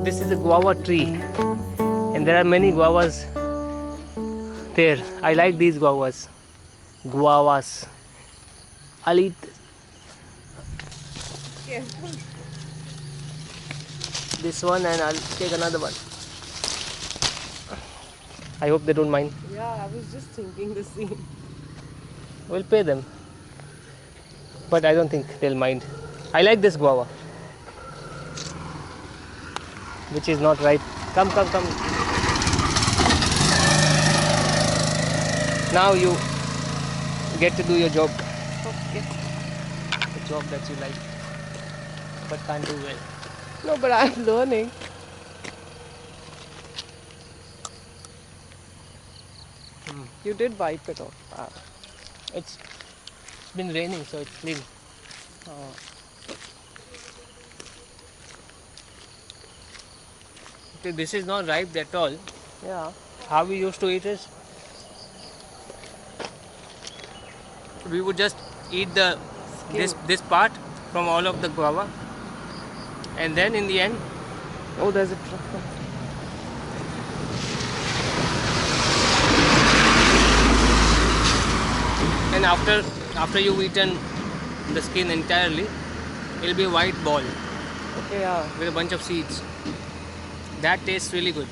This is a guava tree, and there are many guavas there. I like these guavas. Guavas. I'll eat Careful. this one and I'll take another one. I hope they don't mind. Yeah, I was just thinking the same. We'll pay them, but I don't think they'll mind. I like this guava, which is not ripe. Come, come, come. Now you get to do your job, Okay. the job that you like, but can't do well. No, but I'm learning. You did wipe it off. It's been raining, so it's clean. Okay, this is not ripe at all. Yeah. How we used to eat is, we would just eat the this part from all of the guava, and then in the end Oh, there's a truck. and after you've eaten the skin entirely, it'll be a white ball Okay, yeah. with a bunch of seeds. That tastes really good.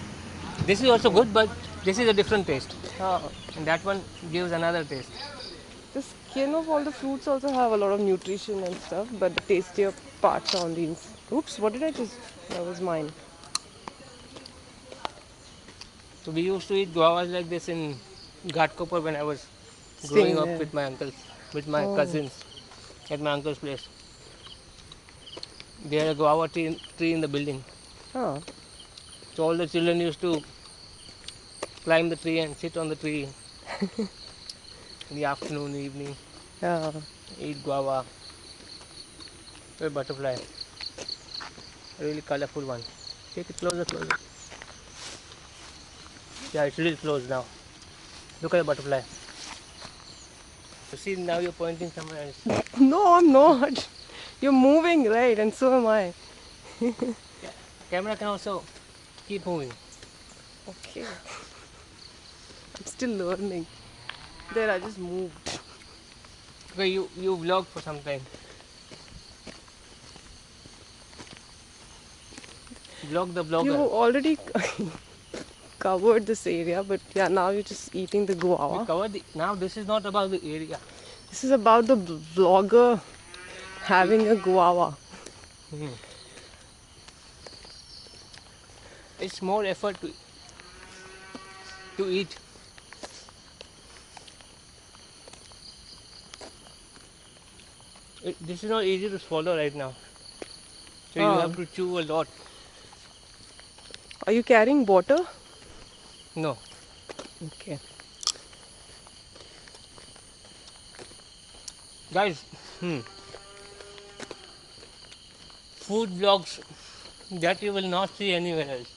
This is also good, but this is a different taste, and that one gives another taste. The skin of all the fruits also have a lot of nutrition and stuff, but the tastier parts are on the inside. Oops, what did I just? That was mine. So we used to eat guavas like this in Ghatkopar when I was Staying growing up there. with my uncles, with my cousins at my uncle's place. They had a guava tree in the building. Huh. So all the children used to climb the tree and sit on the tree in the afternoon, evening, Yeah. eat guava. A butterfly. A really colorful one. Take it closer, closer. Yeah, it's really close now. Look at the butterfly. You see, now you're pointing somewhere else. No, I'm not. You're moving, right? And so am I. Camera can also keep moving. Okay. I'm still learning. There, I just moved. Okay, you vlog for some time. Vlog the You vlogger. already covered this area, but yeah, now you're just eating the We guava. covered now this is not about the area. This is about the vlogger having a guava. It's more effort to eat. This is not easy to swallow right now. So you have to chew a lot. Are you carrying water? No. Okay. Guys, food vlogs that you will not see anywhere else.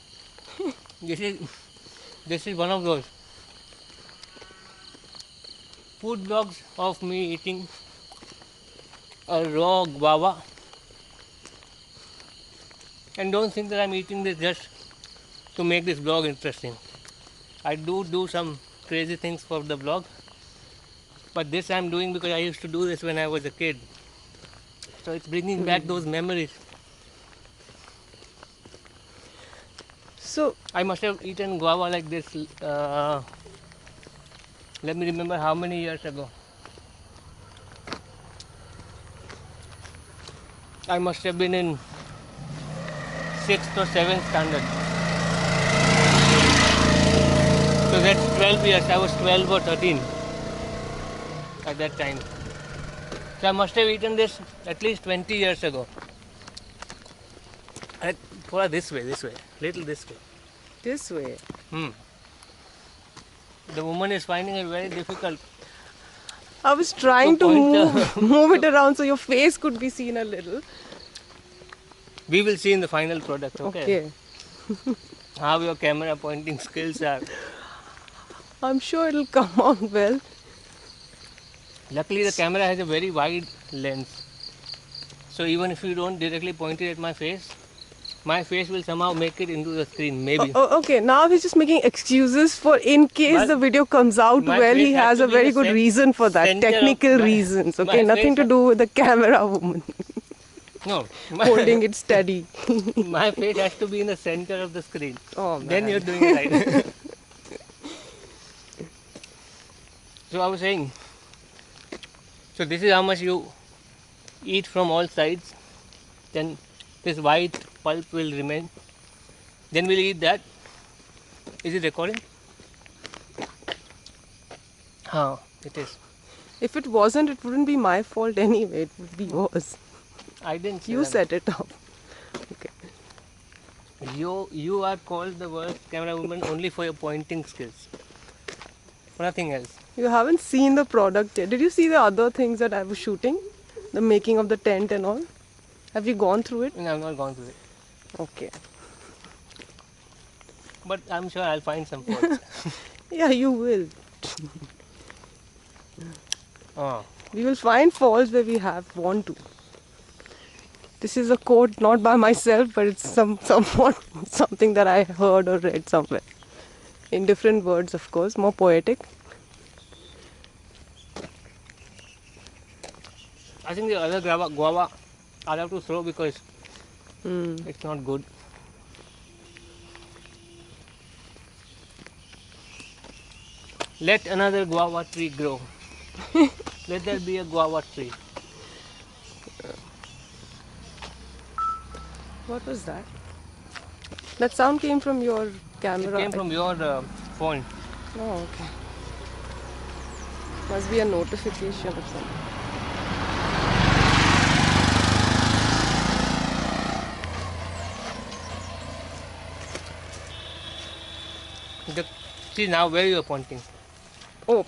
This is one of those. Food vlogs of me eating a raw guava. And don't think that I'm eating this just to make this vlog interesting. I do some crazy things for the vlog, but this I'm doing because I used to do this when I was a kid. So it's bringing back those memories. So, I must have eaten guava like this, let me remember how many years ago. I must have been in 6th or 7th standard. So that's 12 years. I was 12 or 13 at that time. So I must have eaten this at least 20 years ago. Thoda this way, little this way. this way. The woman is finding it very difficult. I was trying to move it around so your face could be seen a little. We will see in the final product, okay? Okay. How your camera pointing skills are. I'm sure it'll come out well. Luckily the camera has a very wide lens. So even if you don't directly point it at my face, My face will somehow make it into the screen, maybe. Okay, now he's just making excuses for in case My- the video comes out my well. face He has has to a be in very the good reason for that. center of Technical my- reasons. Okay, my nothing face to do with the camera woman No, holding it steady. my face has to be in the center of the screen. Oh Then man. you're doing it right. So I was saying, so this is how much you eat from all sides. Then this white pulp will remain. Then we'll eat that. Is it recording? Oh, it is. If it wasn't, it wouldn't be my fault anyway. It would be yours. I didn't say You that. set it up. Okay. You are called the worst camera woman only for your pointing skills. For nothing else. You haven't seen the product yet. Did you see the other things that I was shooting? The making of the tent and all? Have you gone through it? No, I've not gone through it. Okay. But I'm sure I'll find some faults. Yeah, you will. Oh. We will find faults where we have want to. This is a quote not by myself, but it's somewhat something that I heard or read somewhere. In different words, of course, more poetic. I think the other guava I'll have to throw because it's not good. Let another guava tree grow. Let there be a guava tree. What was that? That sound came from your camera. It came from your phone. Oh, okay. Must be a notification or something. See now where you are pointing. Oh,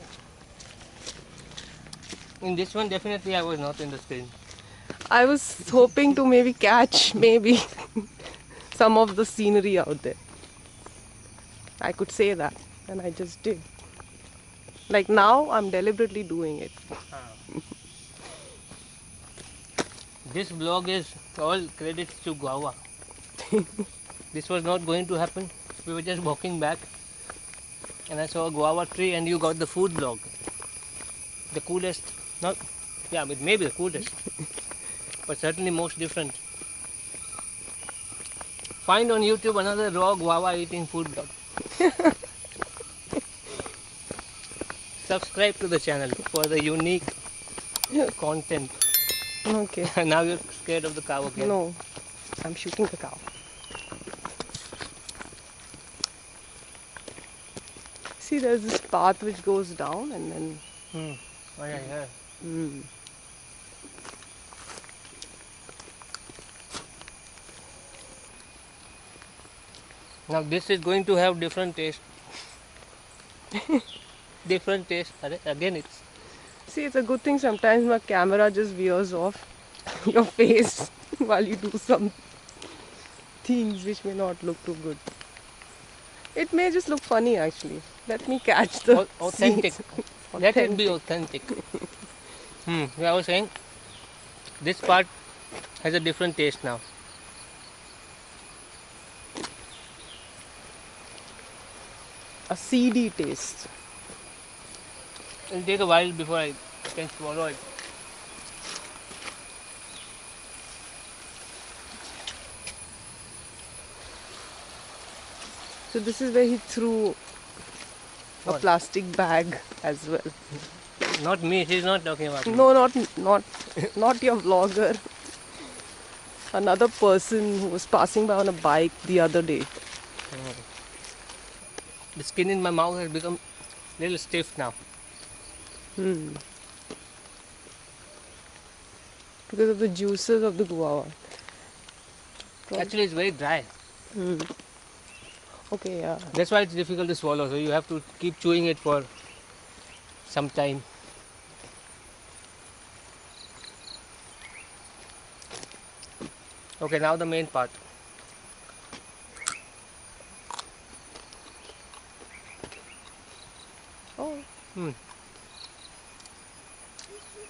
In this one definitely I was not in the screen. I was hoping to maybe catch some of the scenery out there. I could say that, and I just did. Like now, I'm deliberately doing it. This vlog is all credits to guava. This was not going to happen. We were just walking back and I saw a guava tree and you got the food vlog. The coolest, not, yeah, it may be the coolest, but certainly most different. Find on YouTube another raw guava eating food vlog. Subscribe to the channel for the unique content. Okay. Now you're scared of the cow again. No, I'm shooting the cow. See, there's this path which goes down and then. Oh, yeah, yeah. Now this is going to have different taste. Different taste. Again, it's See, it's a good thing sometimes my camera just veers off your face while you do some things which may not look too good. It may just look funny actually. Let me catch the authentic. scenes. Let it be authentic. I was saying, this part has a different taste now. A seedy taste. It'll take a while before I can swallow it. So this is where he threw a What? plastic bag as well. Not me, she's not talking about me. No, not your vlogger. Another person who was passing by on a bike the other day. The skin in my mouth has become a little stiff now. Because of the juices of the guava. Actually, it's very dry. Okay, yeah. That's why it's difficult to swallow. So you have to keep chewing it for some time. Okay, now the main part. Oh,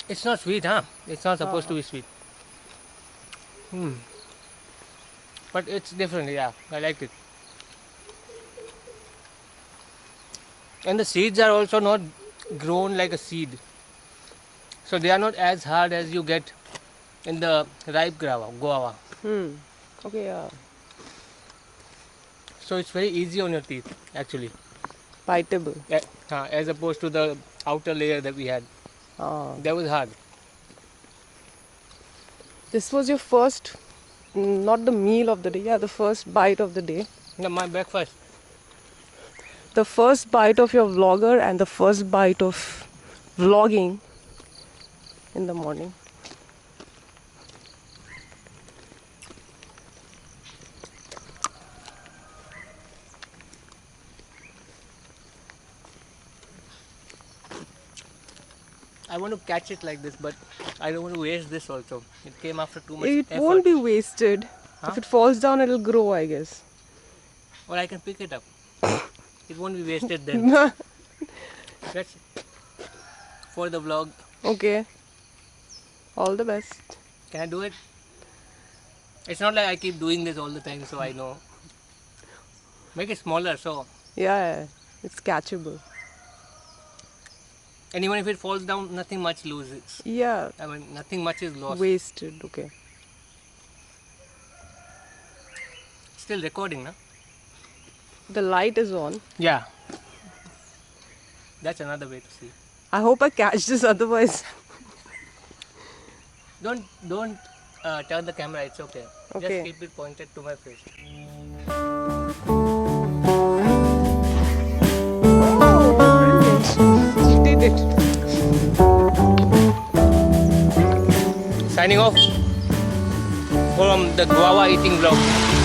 It's not sweet, huh? It's not supposed to be sweet. But it's different, yeah. I like it. And the seeds are also not grown like a seed. So they are not as hard as you get in the ripe guava. Okay, yeah. So it's very easy on your teeth, actually. Biteable. As opposed to the outer layer that we had. Ah. That was hard. This was your first, not the meal of the day, yeah, the first bite of the day. No, my breakfast. The first bite of your vlogger and the first bite of vlogging in the morning. I want to catch it like this, but I don't want to waste this also. It came after too much It effort. won't be wasted. Huh? If it falls down, it'll grow, I guess. Or I can pick it up. It won't be wasted then. That's for the vlog. Okay. All the best. Can I do it? It's not like I keep doing this all the time, so I know. Make it smaller, so. Yeah, it's catchable. And even if it falls down, nothing much loses. Yeah, I mean, nothing much is lost. wasted. Okay. Still recording, no? The light is on. Yeah. That's another way to see. I hope I catch this, otherwise. Don't turn the camera. It's okay. Okay. Just keep it pointed to my face. Oh, brilliant. You did it. Signing off from the guava eating vlog.